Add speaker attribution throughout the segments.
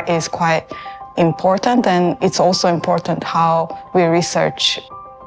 Speaker 1: is quite important, and it's also important how we research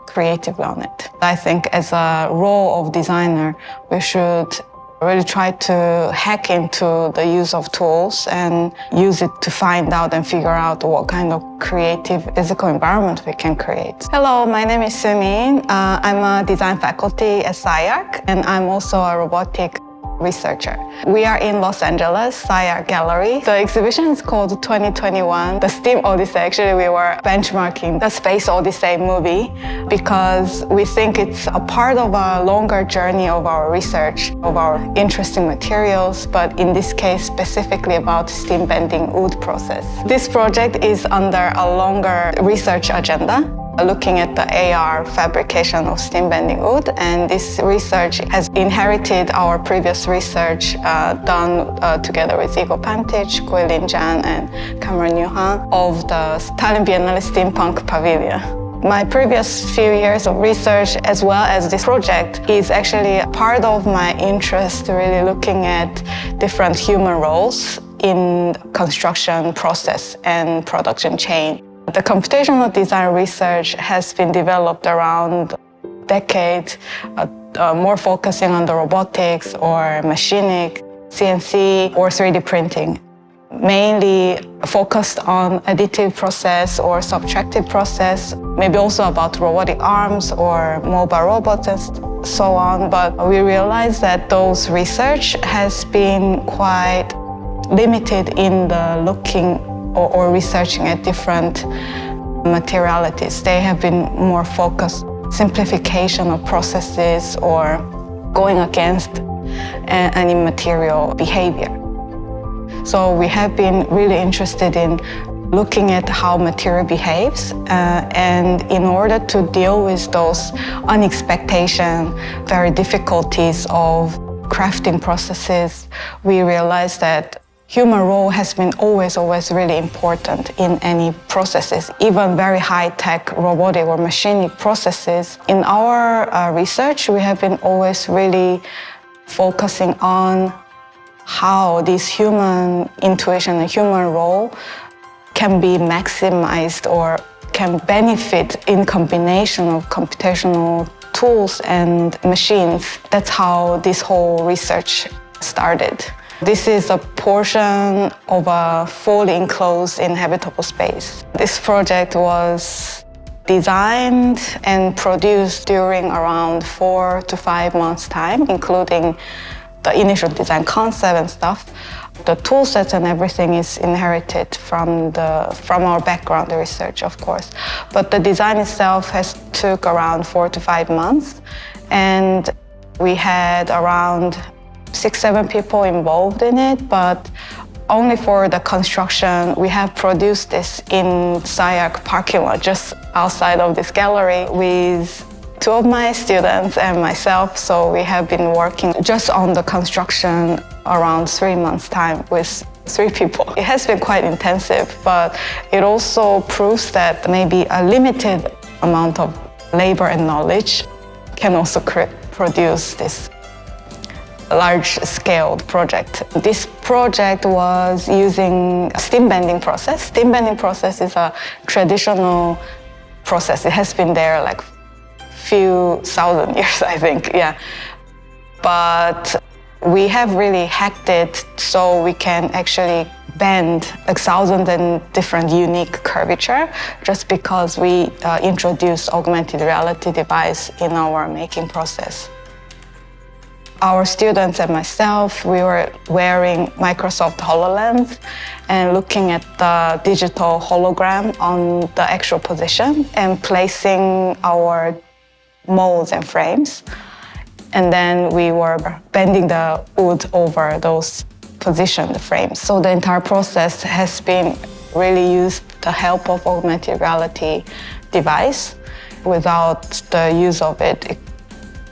Speaker 1: creatively on it. I think as a role of designer, we should really try to hack into the use of tools and use it to find out and figure out what kind of creative physical environment we can create. Hello, my name is Soomeen. I'm a design faculty at SCI-Arc, and I'm also a robotic researcher. We are in Los Angeles, SCI-Arc Gallery. The exhibition is called 2021, the Steam Odyssey. Actually, we were benchmarking the Space Odyssey movie because we think it's a part of a longer journey of our research, of our interesting materials, but in this case, specifically about steam bending wood process. This project is under a longer research agenda, looking at the AR fabrication of steam bending wood, and this research has inherited our previous research done together with Igor Pantic, Gwyllim Jahn, and Cameron Newnham of the Tallinn Biennale Steampunk Pavilion. My previous few years of research, as well as this project, is actually part of my interest, really looking at different human roles in construction process and production chain. The computational design research has been developed around a decade, more focusing on the robotics or machining, CNC or 3D printing. Mainly focused on additive process or subtractive process, maybe also about robotic arms or mobile robots and so on. But we realized that those research has been quite limited in the looking or researching at different materialities. They have been more focused simplification of processes or going against any material behavior. So we have been really interested in looking at how material behaves, and in order to deal with those unexpected, very difficulties of crafting processes, we realized that human role has been always really important in any processes, even very high-tech robotic or machining processes. In our research, we have been always really focusing on how this human intuition and human role can be maximized or can benefit in combination of computational tools and machines. That's how this whole research started. This is a portion of a fully enclosed inhabitable space. This project was designed and produced during around 4 to 5 months' time, including the initial design concept and stuff. The tool sets and everything is inherited from our background research, of course. But the design itself has took around 4 to 5 months, and we had around 6-7 people involved in it, but only for the construction. We have produced this in SCI-Arc parking lot, just outside of this gallery, with 2 of my students and myself. So we have been working just on the construction around 3 months' time with 3 people. It has been quite intensive, but it also proves that maybe a limited amount of labor and knowledge can also produce this large-scale project. This project was using a steam bending process. Steam bending process is a traditional process. It has been there like few thousand years, I think, yeah. But we have really hacked it so we can actually bend like thousands and different unique curvature just because we introduced augmented reality device in our making process. Our students and myself, we were wearing Microsoft HoloLens and looking at the digital hologram on the actual position and placing our molds and frames. And then we were bending the wood over those positioned frames. So the entire process has been really used the help of augmented reality device. Without the use of it, it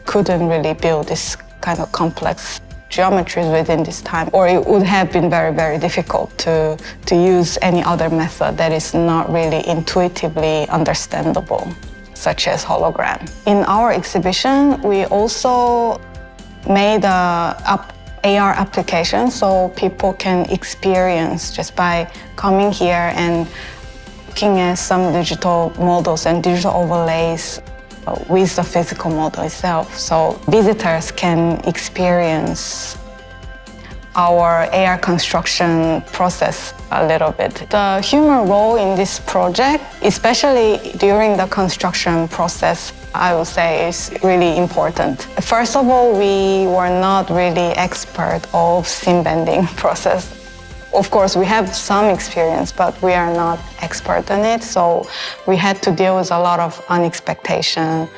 Speaker 1: couldn't really build this kind of complex geometries within this time, or it would have been very difficult to use any other method that is not really intuitively understandable, such as hologram. In our exhibition, we also made AR application, so people can experience just by coming here and looking at some digital models and digital overlays with the physical model itself. So visitors can experience our AR construction process a little bit. The human role in this project, especially during the construction process, I would say is really important. First of all, we were not really expert of seam bending process. Of course, we have some experience, but we are not expert in it. So we had to deal with a lot of unexpected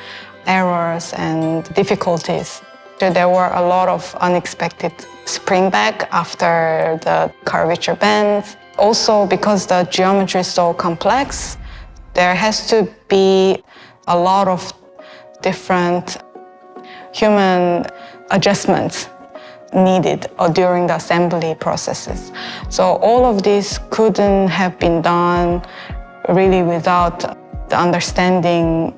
Speaker 1: errors and difficulties. There were a lot of unexpected spring back after the curvature bends. Also, because the geometry is so complex, there has to be a lot of different human adjustments needed during the assembly processes. So all of this couldn't have been done really without the understanding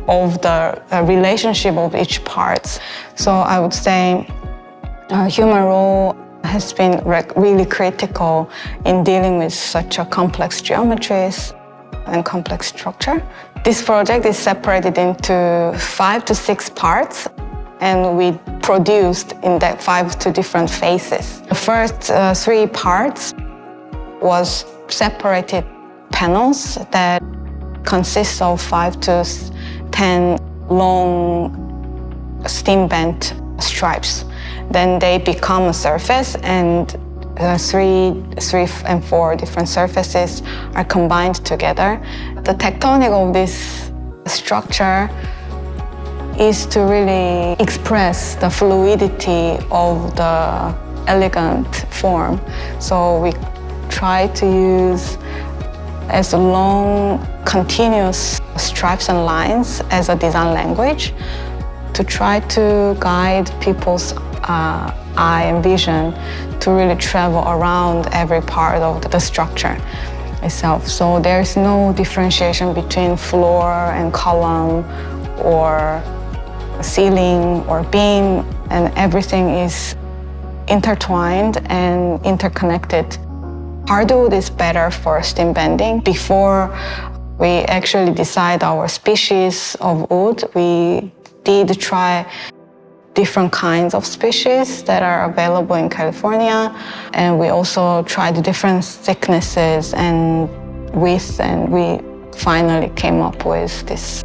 Speaker 1: of the relationship of each part. So I would say human role has been really critical in dealing with such a complex geometries and complex structure. This project is separated into 5 to 6 parts, and we produced in that 5 to different phases. The first 3 parts was separated panels that consist of 5 to 10 long steam bent stripes. Then they become a surface, and 3 and 4 different surfaces are combined together. The tectonic of this structure is to really express the fluidity of the elegant form. So we try to use as long, continuous stripes and lines as a design language to try to guide people's eye and vision to really travel around every part of the structure itself. So there's no differentiation between floor and column or ceiling or beam, and everything is intertwined and interconnected. Hardwood is better for steam bending. Before we actually decide our species of wood, we did try different kinds of species that are available in California, and we also tried different thicknesses and width, and we finally came up with this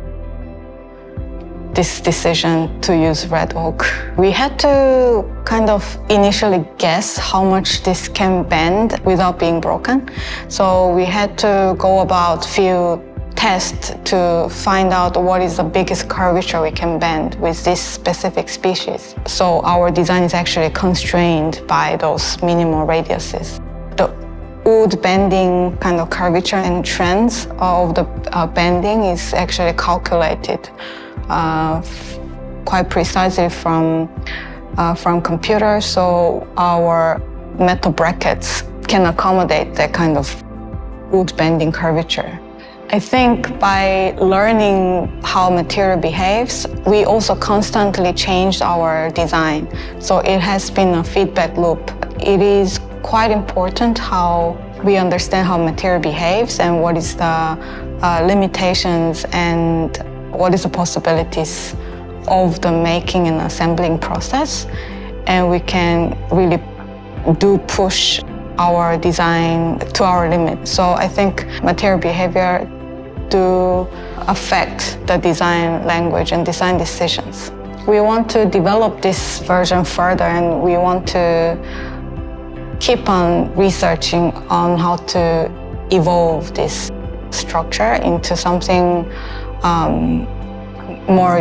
Speaker 1: decision to use red oak. We had to kind of initially guess how much this can bend without being broken. So we had to go about few tests to find out what is the biggest curvature we can bend with this specific species. So our design is actually constrained by those minimal radiuses. The wood bending kind of curvature and trends of the bending is actually calculated quite precisely from computer, so our metal brackets can accommodate that kind of wood bending curvature. I think by learning how material behaves, we also constantly changed our design. So it has been a feedback loop. It is quite important how we understand how material behaves and what is the limitations and what is the possibilities of the making and assembling process. And we can really push our design to our limit. So I think material behavior do affect the design language and design decisions. We want to develop this version further, and we want to keep on researching on how to evolve this structure into something more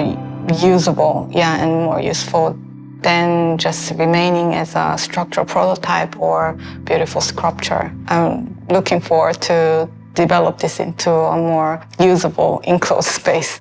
Speaker 1: usable, and more useful than just remaining as a structural prototype or beautiful sculpture. I'm looking forward to develop this into a more usable enclosed space.